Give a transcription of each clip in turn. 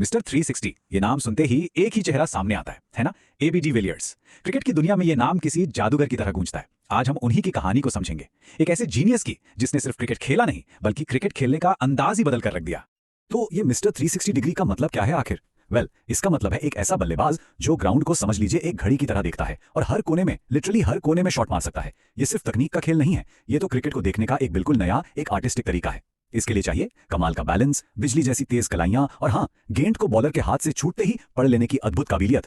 Mister 360 ये नाम सुनते ही एक ही चेहरा सामने आता है ना? AB de Villiers. क्रिकेट की दुनिया में ये नाम किसी जादूगर की तरह गूंजता है। आज हम उन्हीं की कहानी को समझेंगे, एक ऐसे जीनियस की जिसने सिर्फ क्रिकेट खेला नहीं बल्कि क्रिकेट खेलने का अंदाज ही बदल कर रख दिया। तो ये मिस्टर 360 डिग्री का मतलब क्या है आखिर? इसका मतलब है एक ऐसा बल्लेबाज जो ग्राउंड को समझ लीजिए एक घड़ी की तरह देखता है और हर कोने में, लिटरली हर कोने में शॉट मार सकता है। ये सिर्फ तकनीक का खेल नहीं है, ये तो क्रिकेट को देखने का एक बिल्कुल नया, एक आर्टिस्टिक तरीका है। इसके लिए चाहिए कमाल का बैलेंस, बिजली जैसी तेज कलाइयां और हाँ, गेंद को बॉलर के हाथ से छूटते ही पढ़ लेने की अद्भुत काबिलियत।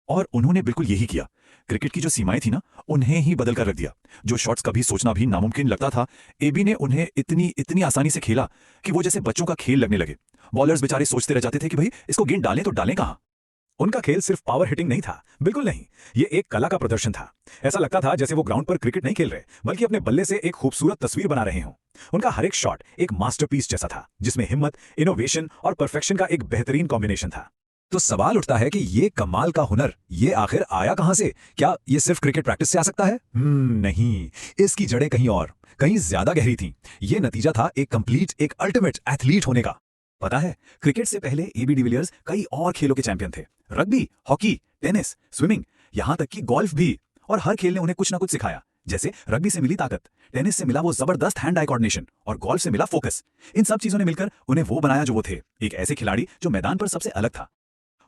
और उन्होंने बिल्कुल यही किया। क्रिकेट की जो सीमाएं थी ना, उन्हें ही बदल कर रख दिया। जो शॉट्स कभी सोचना भी नामुमकिन लगता था, एबी ने उन्हें इतनी इतनी आसानी से खेला कि वो जैसे बच्चों का खेल लगने लगे। बॉलर्स बेचारे सोचते रह जाते थे कि भाई इसको गेंद डालें तो डालें कहां। उनका खेल सिर्फ पावर हिटिंग नहीं था, बिल्कुल नहीं। ये एक कला का प्रदर्शन था। ऐसा लगता था जैसे वो ग्राउंड पर क्रिकेट नहीं खेल रहे बल्कि अपने बल्ले से एक खूबसूरत तस्वीर बना रहे हों। उनका हर एक शॉट एक मास्टरपीस जैसा था, जिसमें हिम्मत, इनोवेशन और परफेक्शन का एक बेहतरीन कॉम्बिनेशन था। तो सवाल उठता है कि ये कमाल का हुनर ये आखिर आया कहां से? क्या ये सिर्फ क्रिकेट प्रैक्टिस से आ सकता है? नहीं, इसकी जड़ें कहीं और, कहीं ज्यादा गहरी थीं। ये नतीजा था एक कंप्लीट, एक अल्टीमेट एथलीट होने का। पता है, क्रिकेट से पहले एबी डिविलियर्स कई और खेलों के चैंपियन थे। रग्बी, हॉकी, टेनिस, स्विमिंग, यहां तक कि गोल्फ भी। और हर खेल ने उन्हें कुछ ना कुछ सिखाया। जैसे रग्बी से मिली ताकत, टेनिस से मिला वो जबरदस्त हैंड आई कोऑर्डिनेशन और गोल्फ से मिला फोकस। इन सब चीजों ने मिलकर उन्हें वो बनाया जो वो थे, एक ऐसे खिलाड़ी जो मैदान पर सबसे अलग था।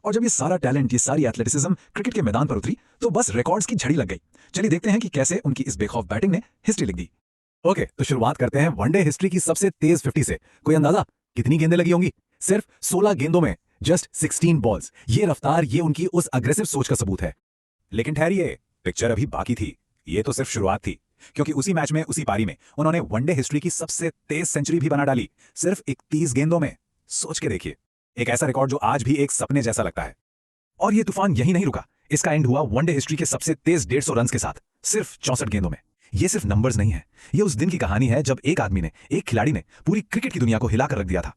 और जब ये सारा टैलेंट, ये सारी एथलेटिसिज्म क्रिकेट के मैदान पर उतरी तो बस रिकॉर्ड्स की झड़ी लग गई। चलिए देखते हैं कि कैसे उनकी इस बेखौफ बैटिंग ने हिस्ट्री लिख दी। ओके, तो शुरुआत करते हैं वनडे हिस्ट्री की सबसे तेज 50 से। कोई अंदाजा कितनी गेंदें लगी होंगी? सिर्फ 16 गेंदों में, जस्ट 16 बॉल्स। ये रफ्तार, ये उनकी उस अग्रेसिव सोच का सबूत है। लेकिन ठहरिए, पिक्चर अभी बाकी थी। ये तो सिर्फ शुरुआत थी, क्योंकि उसी मैच में, उसी पारी में उन्होंने वनडे हिस्ट्री की सबसे तेज सेंचुरी भी बना डाली, सिर्फ 31 गेंदों में। सोच के देखिए, एक ऐसा रिकॉर्ड जो आज भी एक सपने जैसा लगता है। और ये तूफान यही नहीं रुका। इसका एंड हुआ वनडे हिस्ट्री के सबसे तेज 150 रन के साथ, सिर्फ 64 गेंदों में। ये सिर्फ नंबर्स नहीं है, ये उस दिन की कहानी है जब एक आदमी ने, एक खिलाड़ी ने पूरी क्रिकेट की दुनिया को हिलाकर रख दिया था।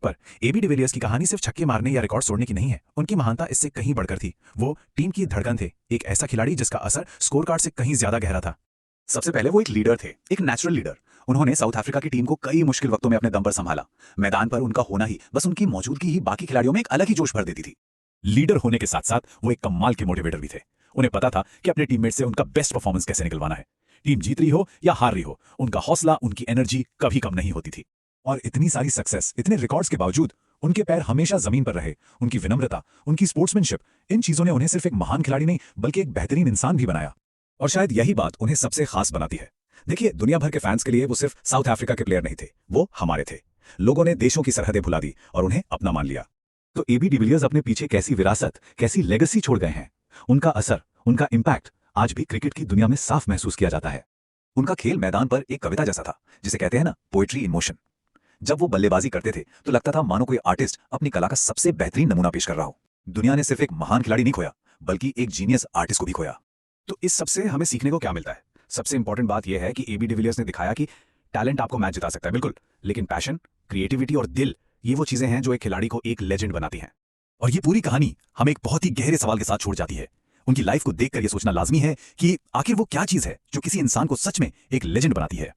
पर एबी डिविलियर्स की कहानी सिर्फ छक्के मारने या रिकॉर्ड तोड़ने की नहीं है। उनकी महानता इससे कहीं बढ़कर थी। वो टीम की धड़कन थे, एक ऐसा खिलाड़ी जिसका असर स्कोर कार्ड से कहीं ज्यादा गहरा था। सबसे पहले वो एक लीडर थे, एक नेचुरल लीडर। उन्होंने साउथ अफ्रीका की टीम को कई मुश्किल वक्तों में अपने दम पर संभाला। मैदान पर उनका होना ही, बस उनकी मौजूदगी ही बाकी खिलाड़ियों में एक अलग ही जोश भर देती थी। लीडर होने के साथ साथ वो एक कमाल के मोटिवेटर भी थे। उन्हें पता था कि अपने टीममेट से उनका बेस्ट परफॉर्मेंस कैसे निकलवाना है। टीम जीत रही हो या हार रही हो, उनका हौसला, उनकी एनर्जी कभी कम नहीं होती थी। और इतनी सारी सक्सेस, इतने रिकॉर्ड्स के बावजूद उनके पैर हमेशा जमीन पर रहे। उनकी विनम्रता, उनकी स्पोर्ट्समैनशिप, इन चीजों ने उन्हें सिर्फ एक महान खिलाड़ी नहीं बल्कि एक बेहतरीन इंसान भी बनाया। और शायद यही बात उन्हें सबसे खास बनाती है। देखिए, दुनिया भर के फैंस के लिए वो सिर्फ साउथ अफ्रीका के प्लेयर नहीं थे, वो हमारे थे। लोगों ने देशों की सरहदें भुला दी और उन्हें अपना मान लिया। तो एबी डिविलियर्स अपने पीछे कैसी विरासत, कैसी लेगेसी छोड़ गए हैं। उनका असर, उनका इंपैक्ट आज भी क्रिकेट की दुनिया में साफ महसूस किया जाता है। उनका खेल मैदान पर एक कविता जैसा था, जिसे कहते हैं ना, पोएट्री इन मोशन। जब वो बल्लेबाजी करते थे तो लगता था मानो कोई आर्टिस्ट अपनी कला का सबसे बेहतरीन नमूना पेश कर रहा हो। दुनिया ने सिर्फ एक महान खिलाड़ी नहीं खोया, बल्कि एक जीनियस आर्टिस्ट को भी खोया। तो इस सबसे हमें सीखने को क्या मिलता है? सबसे इंपॉर्टेंट बात यह है कि एबी डिविलियर्स ने दिखाया कि टैलेंट आपको मैच जिता सकता है, बिल्कुल, लेकिन पैशन, क्रिएटिविटी और दिल, ये वो चीजें हैं जो एक खिलाड़ी को एक लेजेंड बनाती हैं। और ये पूरी कहानी हमें एक बहुत ही गहरे सवाल के साथ छोड़ जाती है। उनकी लाइफ को देखकर ये सोचना लाजमी है कि आखिर वो क्या चीज है जो किसी इंसान को सच में एक लेजेंड बनाती है।